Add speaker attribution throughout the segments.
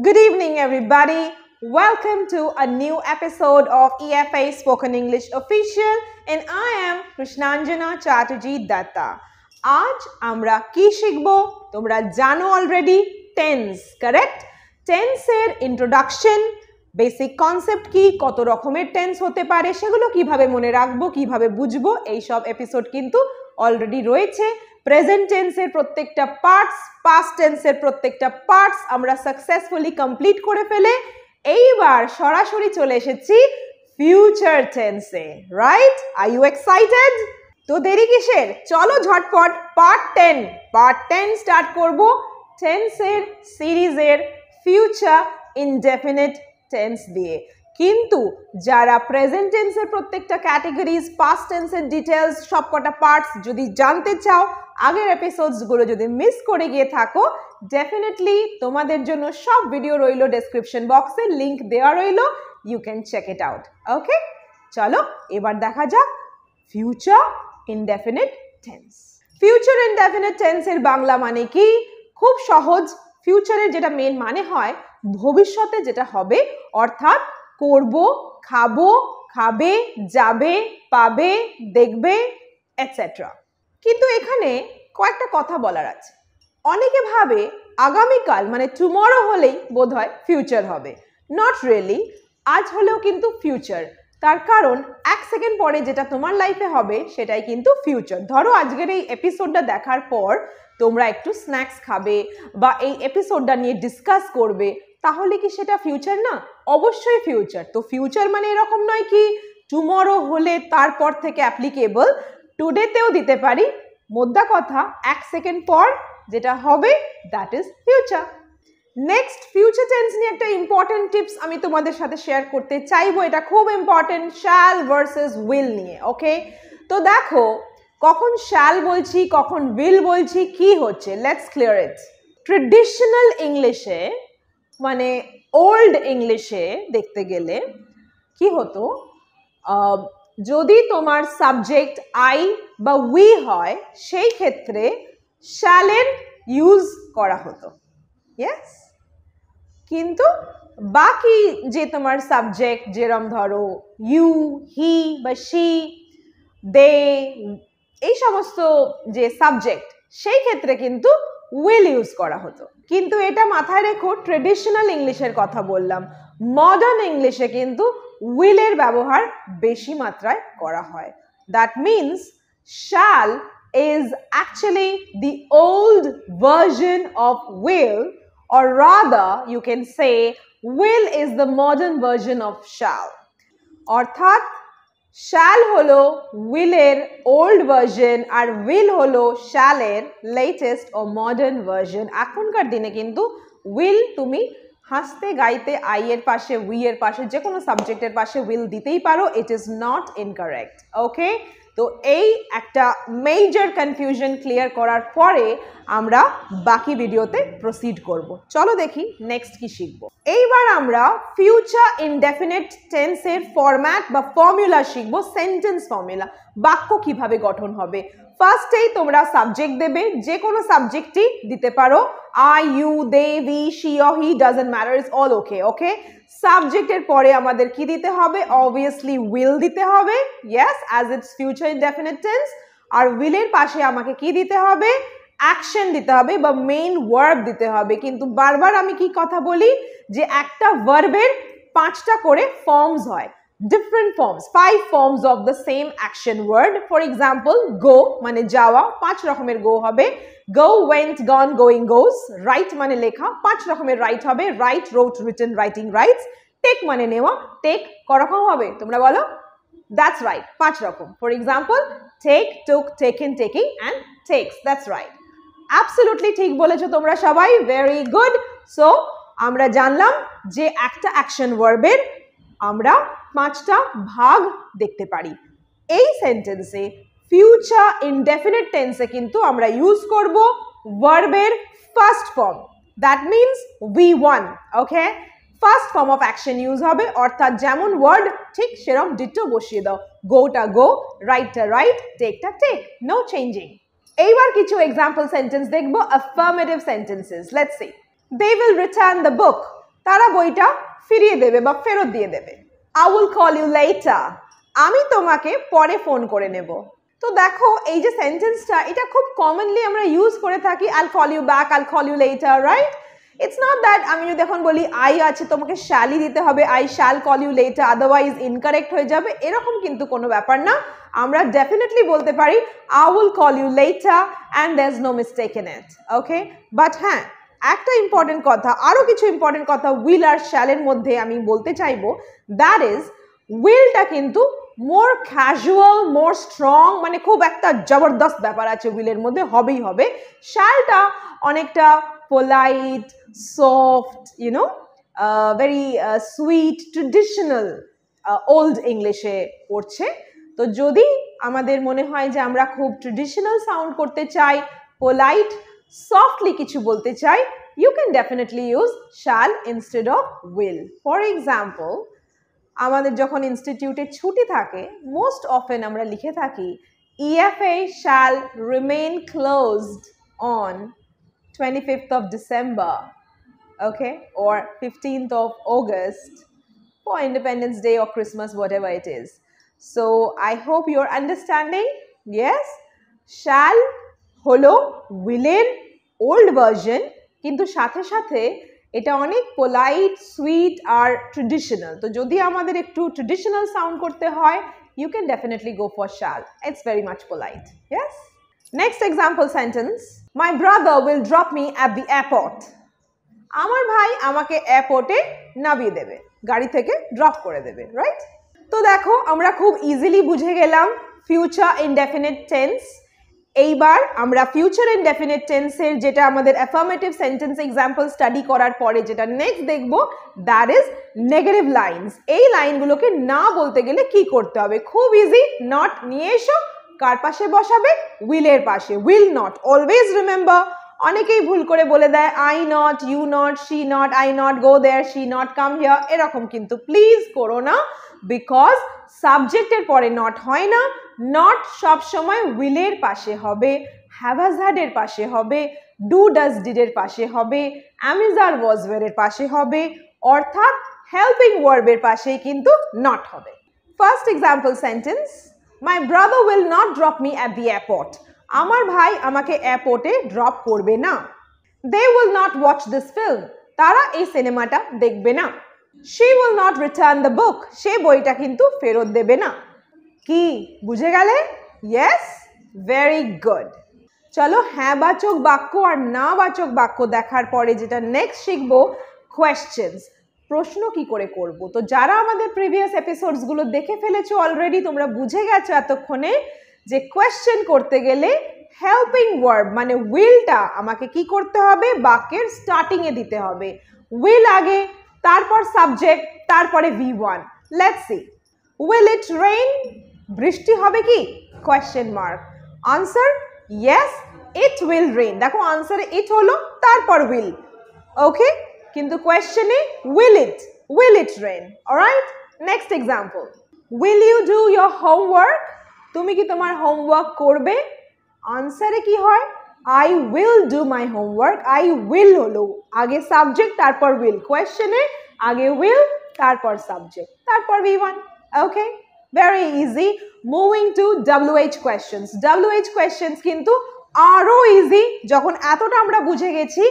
Speaker 1: Good evening, everybody. Welcome to a new episode of EFA Spoken English Official, and I am Krishnanjana Chatterjee Datta. আজ আমরা কি শিখব? তোমরা জানো already tense, correct? টেন্সের introduction, basic concept কি, কত রকমের টেন্স হতে পারে, সেগুলো কিভাবে মনে রাখবো, কিভাবে বুঝবো, এই সব এপিসোড কিন্তু অলরেডি রয়েছে। প্রেজেন্ট টেন্সের প্রত্যেকটা পার্টস, পাস্ট টেন্সের প্রত্যেকটা পার্টস আমরা সাকসেসফুলি কমপ্লিট করে ফেলে এইবার সরাসরি চলে এসেছি ফিউচার টেন্সে, রাইট? Are you excited? তো দেরি কিসের? চলো ঝটপট পার্ট 10 স্টার্ট করব টেন্সের সিরিজের ফিউচার ইনডেফিনিট টেন্স দিয়ে। কিন্তু যারা প্রেজেন্ট টেন্সের প্রত্যেকটা ক্যাটাগরিজ, পাস্ট টেন্সের ডিটেলস, সবকটা পার্টস যদি জানতে চাও, আগের এপিসোডসগুলো যদি মিস করে গিয়ে থাকো, ডেফিনেটলি তোমাদের জন্য সব ভিডিও রইলো ডেসক্রিপশন বক্সে, লিংক দেওয়া রইলো, you can check it out. Okay, চলো এবার দেখা যাক future indefinite tense. Future indefinite টেন্সের বাংলা মানে কি? খুব সহজ। ফিউচারের যেটা মেন মানে হয় ভবিষ্যতে যেটা হবে, অর্থাৎ করব, খাবো, খাবে, যাবে, পাবে, দেখবে, এটসেট্রা। কিন্তু এখানে কয়েকটা কথা বলার আছে। অনেকে ভাবে আগামীকাল মানে টুমরো হলেই বোধহয় ফিউচার হবে। নট রিয়েলি, আজ হলেও কিন্তু ফিউচার। তার কারণ এক সেকেন্ড পরে যেটা তোমার লাইফে হবে সেটাই কিন্তু ফিউচার। ধরো আজকের এই এপিসোডটা দেখার পর তোমরা একটু স্ন্যাক্স খাবে বা এই এপিসোডটা নিয়ে ডিসকাস করবে, তাহলে কি সেটা ফিউচার না? অবশ্যই ফিউচার। তো ফিউচার মানে এরকম নয় কি টুমরো হলে তারপর থেকে অ্যাপ্লিকেবল, টুডেতেও দিতে পারি। মোদ্দা কথা এক সেকেন্ড পর যেটা হবে that is future. Next, future tense নিয়ে একটা ইম্পর্টেন্ট টিপস আমি তোমাদের সাথে শেয়ার করতে চাইবো। এটা খুব ইম্পর্টেন্ট, শ্যাল ভার্সেস উইল নিয়ে। ওকে, তো দেখো কখন শ্যাল বলছি, কখন উইল বলছি, কি হচ্ছে, লেটস ক্লিয়ার ইট। ট্রেডিশনাল ইংলিশে মানে ওল্ড ইংলিশে দেখতে গেলে কি হতো, যদি তোমার সাবজেক্ট আই বা উই হয় সেই ক্ষেত্রে শ্যালের ইউজ করা হতো, ইয়েস। কিন্তু বাকি যে তোমার সাবজেক্ট, যেরম ধরো ইউ, হি বা শি, দে, এই সমস্ত যে সাবজেক্ট, সেই ক্ষেত্রে কিন্তু উইল ইউজ করা হতো। কিন্তু এটা মাথায় রেখো, ট্রেডিশনাল ইংলিশের কথা বললাম। মডার্ন ইংলিশে কিন্তু উইলের ব্যবহার বেশি মাত্রায় করা হয়। That means shall is actually the old version of will, or rather you can say will is the modern version of shall. অর্থাৎ শ্যাল হলো উইলের ওল্ড ভার্সন আর উইল হলো শ্যালের লেটেস্ট ও মডার্ন ভার্সন। এখনকার দিনে কিন্তু উইল তুমি হাসতে গাইতে I এর পাশে, উই এর পাশে, যে কোনো সাবজেক্টের পাশে উইল দিতেই পারো, ইট ইজ নট ইনকারেক্ট। ওকে, তো এই একটা মেজর কনফিউশন ক্লিয়ার করার পরে আমরা বাকি ভিডিওতে প্রসিড করব। চলো দেখি নেক্সট কি শিখবো। এইবার আমরা ফিউচার ইনডেফিনিট টেন্সের ফরম্যাট বা ফর্মুলা শিখবো, সেন্টেন্স ফর্মুলা, বাক্য কিভাবে গঠন হবে। ফার্স্টেই তোমরা সাবজেক্ট দেবে, যে কোনো সাবজেক্টই দিতে পারো, I, you, they, we, she or he, doesn't matter, it's all okay. Okay, সাবজেক্টের পরে আমাদের কি দিতে হবে? অবভিয়াসলি উইল দিতে হবে, yes, as it's future indefinite tense. আর উইলের পাশে আমাকে কি দিতে হবে? অ্যাকশন দিতে হবে বা মেইন ভার্ব দিতে হবে। কিন্তু বারবার আমি কি কথা বলি যে একটা ভার্বের 5টা করে ফর্মস হয়, different forms, 5 forms of the same action word. For example, go মানে যাওয়া, 5 রকমের go হবে। go, went, gone, going, goes. write মানে লেখা, 5 রকমের write হবে। write, wrote, written, writing, writes. take মানে নেওয়া, take করকম হবে তোমরা বলো? that's right, 5 রকম। for example, take, took, taken, taking and takes. that's right, absolutely ঠিক বলেছো তোমরা সবাই, very good. so আমরা জানলাম যে একটা অ্যাকশন ভার্বের আমরা 5টা ভাগ দেখতে পারি। এই সেন্টেন্সে ফিউচার ইনডেফিনিট টেন্সে কিন্তু আমরা ইউজ করব ভার্বের first form, that means V1। Okay, first form of action use হবে, অর্থাৎ যেমন ওয়ার্ড ঠিক সেরকম ডিটো বসিয়ে দাও। গোটা গো, রাইটটা রাইট, টেকটা টেক, নো চেঞ্জিং। এইবার কিছু এক্সাম্পল সেন্টেন্স দেখবো, affirmative sentences. Let's see. They will return the book. তারা বইটা ফিরিয়ে দেবে বা ফেরত দিয়ে দেবে। I will call you later, আমি তোমাকে পরে ফোন করে নেব। তো দেখো এই যে সেন্টেন্সটা এটা খুব কমনলি আমরা ইউজ করে থাকি, I'll call you back, I'll call you later, right? It's not that আমি যদি এখন বলি I আছে তোমাকে shall দিতে হবে, I shall call you later, otherwise incorrect হয়ে যাবে, এরকম কিন্তু কোনো ব্যাপার না। আমরা definitely বলতে পারি I will call you later and there's no mistake in it, okay? But হ্যাঁ, একটা ইম্পর্টেন্ট কথা, আরো কিছু ইম্পর্টেন্ট কথা will আর shall এর মধ্যে আমি বলতে চাইবো, that is willটা কিন্তু মোর ক্যাজুয়াল, মোর স্ট্রং, মানে খুব একটা জবরদস্ত ব্যাপার আছে উইলের মধ্যে, হবেই হবে। শ্যালটা অনেকটা polite, soft, you know, very sweet, traditional old ইংলিশে পড়ছে। তো যদি আমাদের মনে হয় যে আমরা খুব ট্রেডিশনাল সাউন্ড করতে চাই, পোলাইট, সফটলি কিছু বলতে চাই, you can definitely use shall instead of will. For example, আমাদের যখন ইনস্টিটিউটে ছুটি থাকে মোস্ট অফেন আমরা লিখে থাকি EFA shall remain closed on 25th of December, okay, or 15th of August for Independence Day or Christmas, whatever it is. So I hope you're understanding. Yes, shall holo will এর old version, কিন্তু সাথে সাথে এটা অনেক polite, sweet আর traditional. তো যদি আমাদের একটু ট্রেডিশনাল সাউন্ড করতে হয়, you can definitely go for shall. It's very much polite. Yes? Next example sentence. My brother will drop me at the airport. আমার ভাই আমাকে এয়ারপোর্টে নামিয়ে দেবে, গাড়ি থেকে ড্রপ করে দেবে, রাইট? তো দেখো আমরা খুব ইজিলি বুঝে গেলাম ফিউচার ইনডেফিনিট টেন্স। এইবার আমরা ফিউচার ইনডেফিনিট টেন্সের যেটা আমাদের অ্যাফার্মেটিভ সেন্টেন্স এক্সাম্পল স্টাডি করার পরে যেটা নেক্সট দেখবো, দ্যাট ইজ নেগেটিভ লাইনস। এই লাইনগুলোকে না বলতে গেলে কি করতে হবে? খুব ইজি, নট নিয়ে এসো, কার পাশে বসাবে? উইলের পাশে। Will not, always remember. অনেকেই ভুল করে বলে দেয় I not, you not, she not, I not go there, she not come here, এরকম কিন্তু প্লিজ করো না, বিকজ সাবজেক্টের পরে নট হয় না। নট সব সময় উইলের পাশে হবে, হ্যাভ হ্যাজ হ্যাড এর পাশে হবে, ডু ডাজ ডিড এর পাশে হবে, অ্যামিজ আর ওয়াজ ওয়্যার এর পাশে হবে, অর্থাৎ হেল্পিং ভার্বের পাশেই কিন্তু নট হবে। First example sentence, my brother will not drop me at the airport. আমার ভাই আমাকে এয়ারপোর্টে ড্রপ করবে না। They will not watch this film. তারা এই সিনেমাটা দেখবে না। She will not return the book. সে বইটা কিন্তু ফেরত দেবে না। কি বুঝে গেলে? Yes, very good. চলো হ্যাঁ বাচক বাক্য আর না বাচক বাক্য দেখার পরে যেটা নেক্সট শিখবো, কোয়েশ্চেন্স। প্রশ্ন কি করে করব? তো যারা আমাদের প্রিভিয়াস এপিসোডসগুলো দেখে ফেলেছো অলরেডি, তোমরা বুঝে গেছো এতক্ষণে যে কোয়েশ্চেন করতে গেলে হেল্পিং ভার্ব মানে উইলটা আমাকে কি করতে হবে? বাক্যের স্টার্টিংয়ে দিতে হবে। উইল আগে, তারপর সাবজেক্ট, তারপরে V1। Let's see. Will it rain? বৃষ্টি হবে কি? Question mark. Answer, yes it will rain. দেখো আনসারে ইট হলো, তারপর উইল, ওকে, কিন্তু কোয়েশ্চেনে will it rain. Alright, next example, will you do your homework? তুমি কি তোমার হোমওয়ার্ক করবে? আনসারে কি হয়? I will do my homework. I will হলো আগে সাবজেক্ট, তারপর উইল। কোয়েশ্চেনে আগে উইল, তারপর সাবজেক্ট, তারপর V1। Okay, very easy. Moving to WH questions. WH questions কিন্তু আরো ইজি। যখন এতটা আমরা বুঝে গেছি,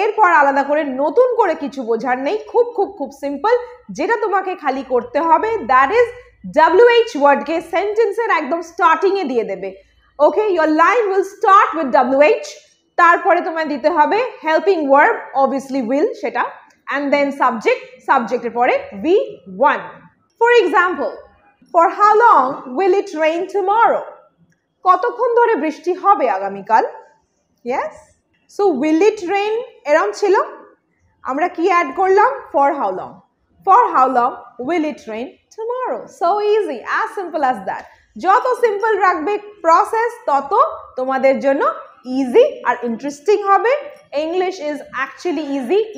Speaker 1: এরপর আলাদা করে নতুন করে কিছু বোঝার নেই, খুব খুব খুব সিম্পল। যেটা তোমাকে খালি করতে হবে, দ্যাট ইজ WH ওয়ার্ডকে সেন্টেন্সের একদম স্টার্টিংয়ে দিয়ে দেবে। Okay, your line will start with WH, তারপরে তোমায় দিতে হবে হেল্পিং ভার্ব, অবভিয়াসলি উইল সেটা, and then subject, সাবজেক্টের পরে V1. For example, for how long will it rain tomorrow? কতক্ষণ ধরে বৃষ্টি হবে আগামীকাল? Yes, so will it rain এরকম ছিল, আমরা কি অ্যাড করলাম? for how long. For how long will it rain tomorrow? So easy, as simple as that. যত সিম্পল রাখবে প্রসেস, তত তোমাদের জন্য ইজি আর ইন্টারেস্টিং হবে। ইংলিশ ইজ অ্যাকচুয়ালি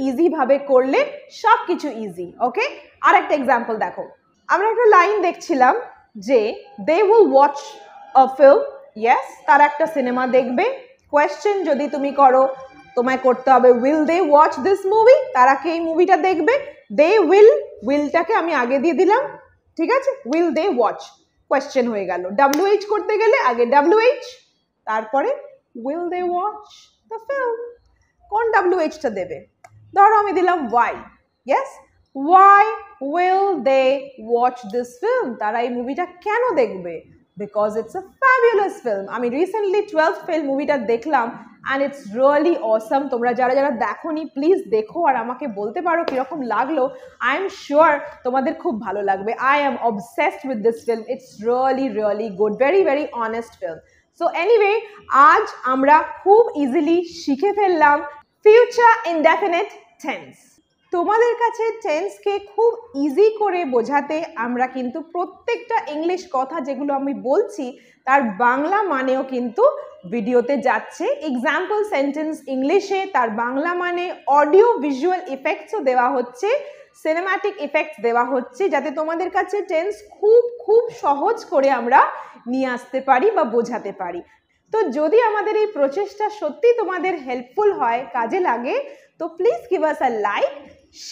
Speaker 1: ইজি ভাবে করলে সব কিছু ইজি। ওকে, আরেকটা এক্সাম্পল দেখো। আমরা একটা লাইন দেখছিলাম যে they will watch a film. Yes, তারা একটা সিনেমা দেখবে। কোয়েশ্চেন যদি তুমি করো, তোমায় করতে হবে will they watch this movie, তারা কি এই মুভিটা দেখবে, they willটাকে আমি আগে দিয়ে দিলাম, ঠিক আছে, will they watch কোয়েশ্চেন হয়ে গেল, WH করতে গেলে আগে WH তারপরে will they watch the film, কোন WH-টা দেবে, ধরো আমি দিলাম why, yes, why will they watch this film, তারা এই মুভিটা কেন দেখবে, because it's a fabulous film, আমি রিসেন্টলি 12th ফেল মুভিটা দেখলাম and it's really awesome, তোমরা যারা যারা দেখোনি প্লিজ দেখো আর আমাকে বলতে পারো কিরকম লাগলো, I am sure তোমাদের খুব ভালো লাগবে, I am obsessed with this film, it's really good, very honest film. So anyway, আজ আমরা খুব ইজিলি শিখে ফেললাম ফিউচার ইনডেফিনিট টেন্স। তোমাদের কাছে টেন্সকে খুব ইজি করে বোঝাতে আমরা কিন্তু প্রত্যেকটা ইংলিশ কথা যেগুলো আমি বলছি তার বাংলা মানেও কিন্তু ভিডিওতে যাচ্ছে, এক্সাম্পল সেন্টেন্স ইংলিশে, তার বাংলা মানে, অডিও ভিজুয়াল ইফেক্টসও দেওয়া হচ্ছে, সিনেম্যাটিক ইফেক্টস দেওয়া হচ্ছে, যাতে তোমাদের কাছে টেন্স খুব সহজ করে আমরা নিয়ে আসতে পারি বা বোঝাতে পারি। তো যদি আমাদের এই প্রচেষ্টা সত্যি তোমাদের হেল্পফুল হয়, কাজে লাগে, তো please give us a like,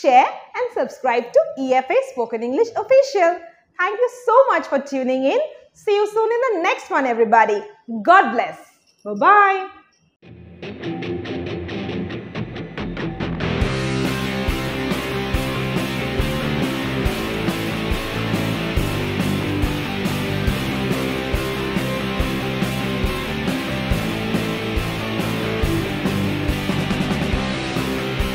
Speaker 1: share and subscribe to EFA Spoken English Official. Thank you so much for tuning in. See you soon in the next one, everybody. God bless. Bye-bye.